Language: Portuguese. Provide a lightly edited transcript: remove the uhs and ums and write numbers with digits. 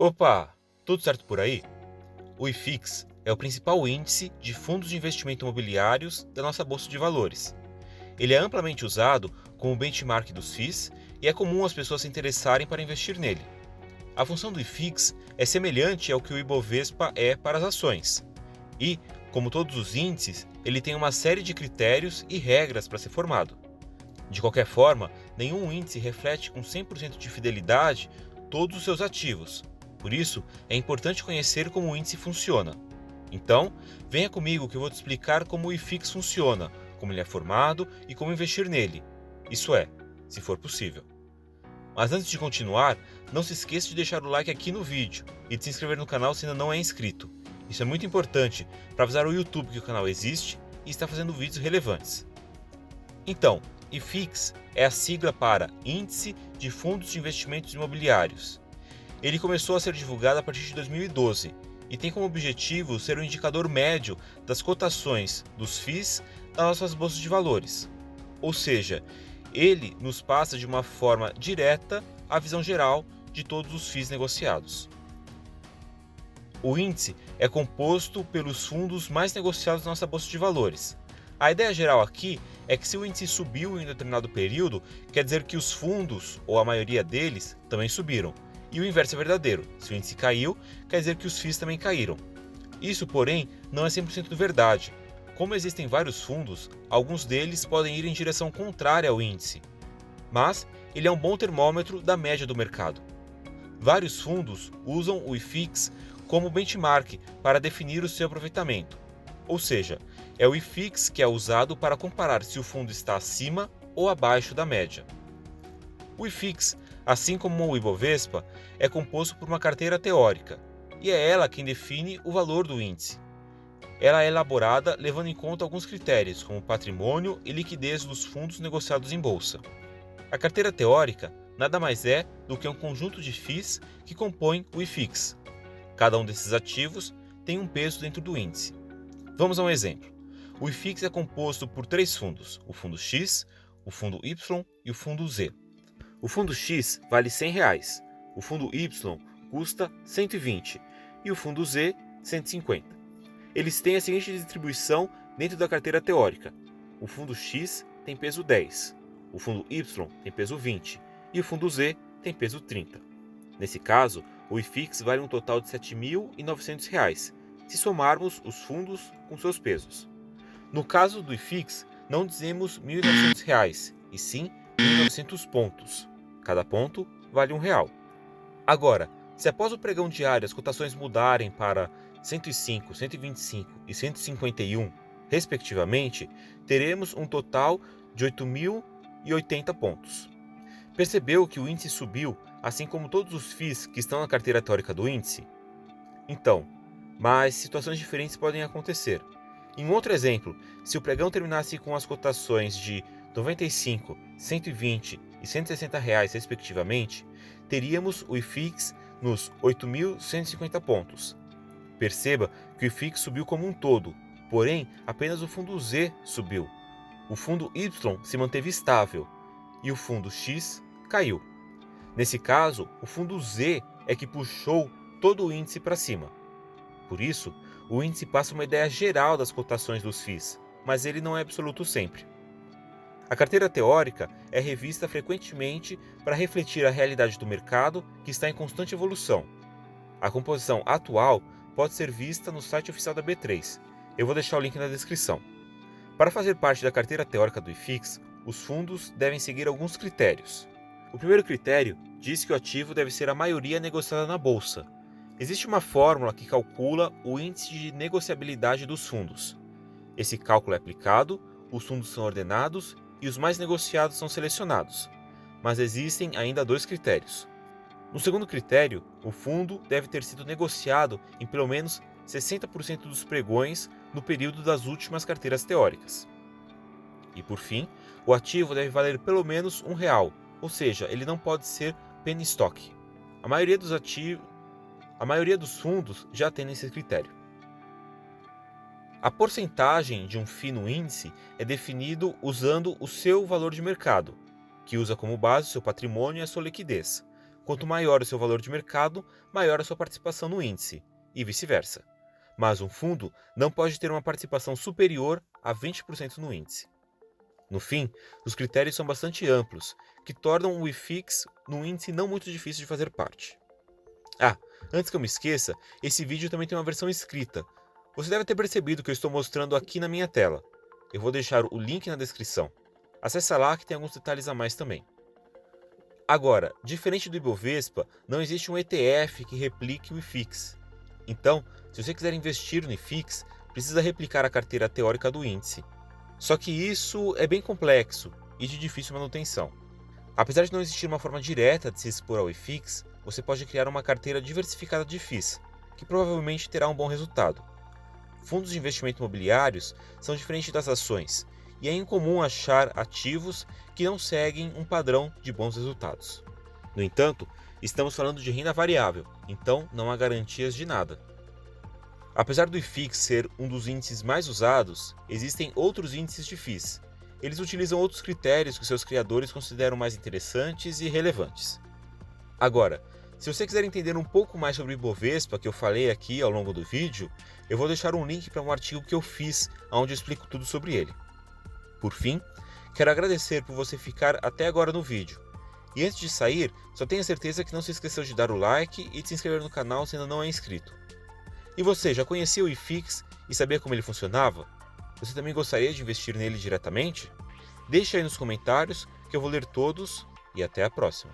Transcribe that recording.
Opa, tudo certo por aí? O IFIX é o principal índice de fundos de investimento imobiliários da nossa bolsa de valores. Ele é amplamente usado como benchmark dos FIIs e é comum as pessoas se interessarem para investir nele. A função do IFIX é semelhante ao que o Ibovespa é para as ações. E, como todos os índices, ele tem uma série de critérios e regras para ser formado. De qualquer forma, nenhum índice reflete com 100% de fidelidade todos os seus ativos. Por isso, é importante conhecer como o índice funciona. Então, venha comigo que eu vou te explicar como o IFIX funciona, como ele é formado e como investir nele. Isso é, se for possível. Mas antes de continuar, não se esqueça de deixar o like aqui no vídeo e de se inscrever no canal se ainda não é inscrito. Isso é muito importante para avisar o YouTube que o canal existe e está fazendo vídeos relevantes. Então, IFIX é a sigla para Índice de Fundos de Investimentos Imobiliários. Ele começou a ser divulgado a partir de 2012 e tem como objetivo ser o indicador médio das cotações dos FIIs das nossas bolsas de valores. Ou seja, ele nos passa de uma forma direta a visão geral de todos os FIIs negociados. O índice é composto pelos fundos mais negociados da nossa bolsa de valores. A ideia geral aqui é que se o índice subiu em determinado período, quer dizer que os fundos, ou a maioria deles, também subiram. E o inverso é verdadeiro. Se o índice caiu, quer dizer que os FIIs também caíram. Isso, porém, não é 100% verdade. Como existem vários fundos, alguns deles podem ir em direção contrária ao índice. Mas ele é um bom termômetro da média do mercado. Vários fundos usam o IFIX como benchmark para definir o seu aproveitamento. Ou seja, é o IFIX que é usado para comparar se o fundo está acima ou abaixo da média. O IFIX, assim como o Ibovespa, é composto por uma carteira teórica, e é ela quem define o valor do índice. Ela é elaborada levando em conta alguns critérios, como patrimônio e liquidez dos fundos negociados em bolsa. A carteira teórica nada mais é do que um conjunto de FIIs que compõem o IFIX. Cada um desses ativos tem um peso dentro do índice. Vamos a um exemplo. O IFIX é composto por três fundos: o fundo X, o fundo Y e o fundo Z. O fundo X vale R$ 100, o fundo Y custa 120 e o fundo Z 150. Eles têm a seguinte distribuição dentro da carteira teórica: o fundo X tem peso 10, o fundo Y tem peso 20 e o fundo Z tem peso 30. Nesse caso, o IFIX vale um total de R$ 7.900, se somarmos os fundos com seus pesos. No caso do IFIX, não dizemos R$ 1.900, e sim 1.900 pontos. Cada ponto vale R$ 1. Agora, se após o pregão diário as cotações mudarem para 105, 125 e 151, respectivamente, teremos um total de 8.080 pontos. Percebeu que o índice subiu, assim como todos os FIIs que estão na carteira teórica do índice? Então, mas situações diferentes podem acontecer. Em um outro exemplo, se o pregão terminasse com as cotações de 95, 120 e 160 reais respectivamente, teríamos o IFIX nos 8.150 pontos. Perceba que o IFIX subiu como um todo, porém apenas o fundo Z subiu. O fundo Y se manteve estável e o fundo X caiu. Nesse caso, o fundo Z é que puxou todo o índice para cima. Por isso, o índice passa uma ideia geral das cotações dos FIIs, mas ele não é absoluto sempre. A carteira teórica é revista frequentemente para refletir a realidade do mercado que está em constante evolução. A composição atual pode ser vista no site oficial da B3. Eu vou deixar o link na descrição. Para fazer parte da carteira teórica do IFIX, os fundos devem seguir alguns critérios. O primeiro critério diz que o ativo deve ser a maioria negociada na bolsa. Existe uma fórmula que calcula o índice de negociabilidade dos fundos. Esse cálculo é aplicado, os fundos são ordenados e os mais negociados são selecionados. Mas existem ainda dois critérios. No segundo critério, o fundo deve ter sido negociado em pelo menos 60% dos pregões no período das últimas carteiras teóricas. E por fim, o ativo deve valer pelo menos R$ 1, ou seja, ele não pode ser penny stock. A maioria dos fundos já tem esse critério. A porcentagem de um FII no índice é definido usando o seu valor de mercado, que usa como base o seu patrimônio e a sua liquidez. Quanto maior o seu valor de mercado, maior a sua participação no índice, e vice-versa. Mas um fundo não pode ter uma participação superior a 20% no índice. No fim, os critérios são bastante amplos, que tornam o IFIX um índice não muito difícil de fazer parte. Antes que eu me esqueça, esse vídeo também tem uma versão escrita. Você deve ter percebido que eu estou mostrando aqui na minha tela. Eu vou deixar o link na descrição. Acesse lá que tem alguns detalhes a mais também. Agora, diferente do Ibovespa, não existe um ETF que replique o IFIX. Então, se você quiser investir no IFIX, precisa replicar a carteira teórica do índice. Só que isso é bem complexo e de difícil manutenção. Apesar de não existir uma forma direta de se expor ao IFIX, você pode criar uma carteira diversificada de FIIs, que provavelmente terá um bom resultado. Fundos de investimento imobiliários são diferentes das ações, e é incomum achar ativos que não seguem um padrão de bons resultados. No entanto, estamos falando de renda variável, então não há garantias de nada. Apesar do IFIX ser um dos índices mais usados, existem outros índices de FIIs. Eles utilizam outros critérios que seus criadores consideram mais interessantes e relevantes. Agora, se você quiser entender um pouco mais sobre o Ibovespa que eu falei aqui ao longo do vídeo, eu vou deixar um link para um artigo que eu fiz, onde eu explico tudo sobre ele. Por fim, quero agradecer por você ficar até agora no vídeo. E antes de sair, só tenha certeza que não se esqueceu de dar o like e de se inscrever no canal se ainda não é inscrito. E você, já conhecia o IFIX e sabia como ele funcionava? Você também gostaria de investir nele diretamente? Deixe aí nos comentários que eu vou ler todos e até a próxima.